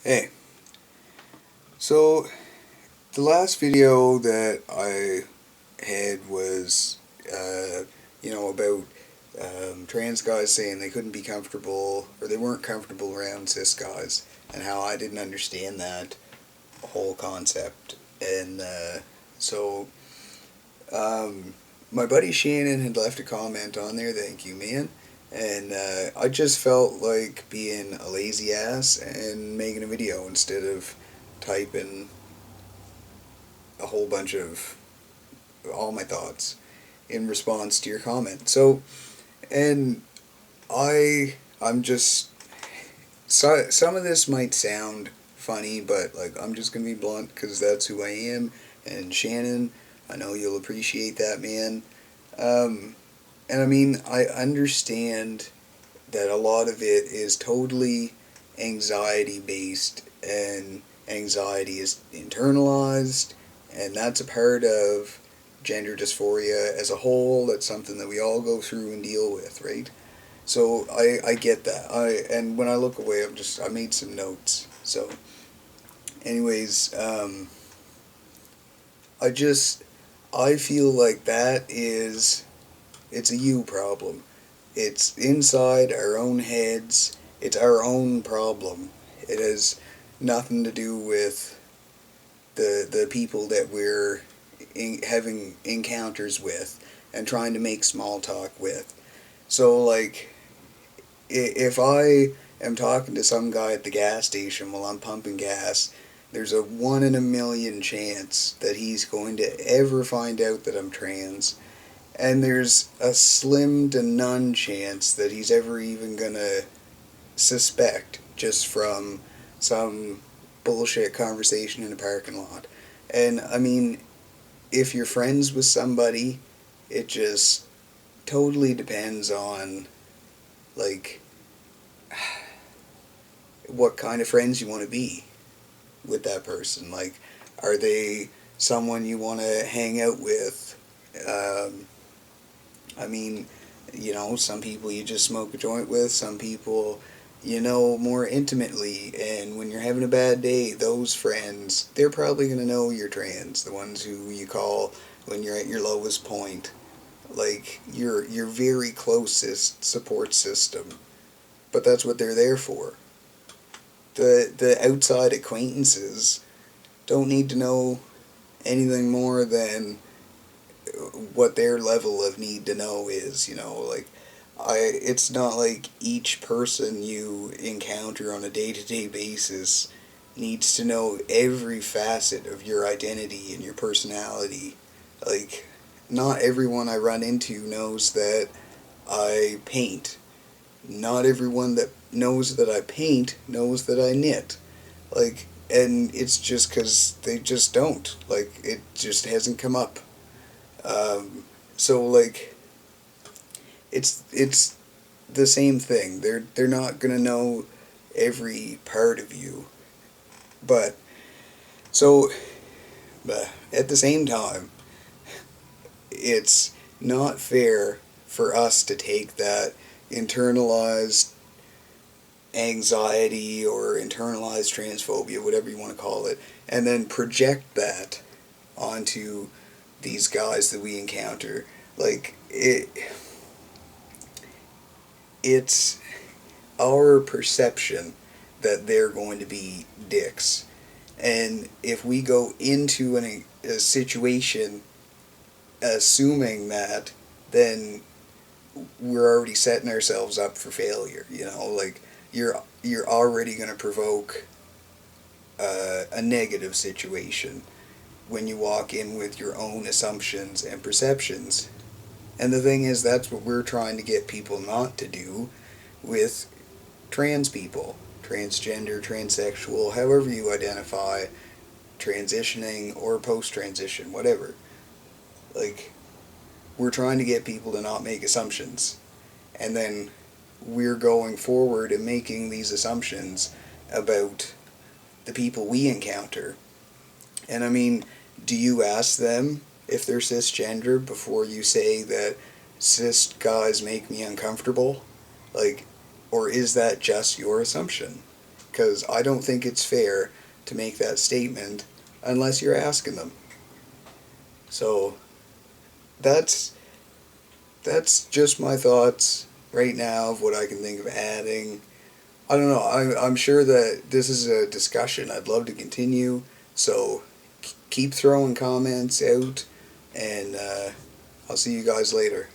Hey, so the last video that I had was, about trans guys saying they couldn't be comfortable or they weren't comfortable around cis guys, and how I didn't understand that whole concept. And so, my buddy Shannon had left a comment on there. Thank you, man. And I just felt like being a lazy ass and making a video instead of typing a whole bunch of all my thoughts in response to your comment. So, and I'm just, some of this might sound funny, but like I'm just gonna be blunt because that's who I am. And Shannon, I know you'll appreciate that, man. And I mean, I understand that a lot of it is totally anxiety based, and anxiety is internalized, and that's a part of gender dysphoria as a whole. That's something that we all go through and deal with, right? So I get that. And when I look away, I made some notes. So, anyways, I just I feel like it's a you problem. It's inside our own heads. It's our own problem. It has nothing to do with the people that we're having encounters with and trying to make small talk with. So, like, if I am talking to some guy at the gas station while I'm pumping gas, there's a 1 in a million chance that he's going to ever find out that I'm trans, and there's a slim to none chance that he's ever even gonna suspect just from some bullshit conversation in a parking lot. And I mean, if you're friends with somebody, it just totally depends on, like, what kind of friends you want to be with that person. Like, are they someone you want to hang out with? I mean, some people you just smoke a joint with, some people more intimately, and when you're having a bad day, those friends, they're probably going to know you're trans, the ones who you call when you're at your lowest point. Like, your very closest support system. But that's what they're there for. The outside acquaintances don't need to know anything more than what their level of need to know is. Like, it's not like each person you encounter on a day-to-day basis needs to know every facet of your identity and your personality. Like, not everyone I run into knows that I paint. Not everyone that knows that I paint knows that I knit. Like, and it's just because they just don't. Like, it just hasn't come up. So, like, it's the same thing. They're not gonna know every part of you, but so, but at the same time, it's not fair for us to take that internalized anxiety or internalized transphobia, whatever you want to call it, and then project that onto these guys that we encounter. Like, it's our perception that they're going to be dicks. And if we go into a situation assuming that, then we're already setting ourselves up for failure. Like, you're already going to provoke a negative situation when you walk in with your own assumptions and perceptions. And the thing is, that's what we're trying to get people not to do with trans people, transgender, transsexual, however you identify, transitioning or post-transition, whatever. Like, we're trying to get people to not make assumptions. And then we're going forward and making these assumptions about the people we encounter. And I mean, do you ask them if they're cisgender before you say that cis guys make me uncomfortable? Like, or is that just your assumption? because I don't think it's fair to make that statement unless you're asking them. So that's just my thoughts right now of what I can think of adding. I don't know. I'm sure that this is a discussion I'd love to continue. So keep throwing comments out, and I'll see you guys later.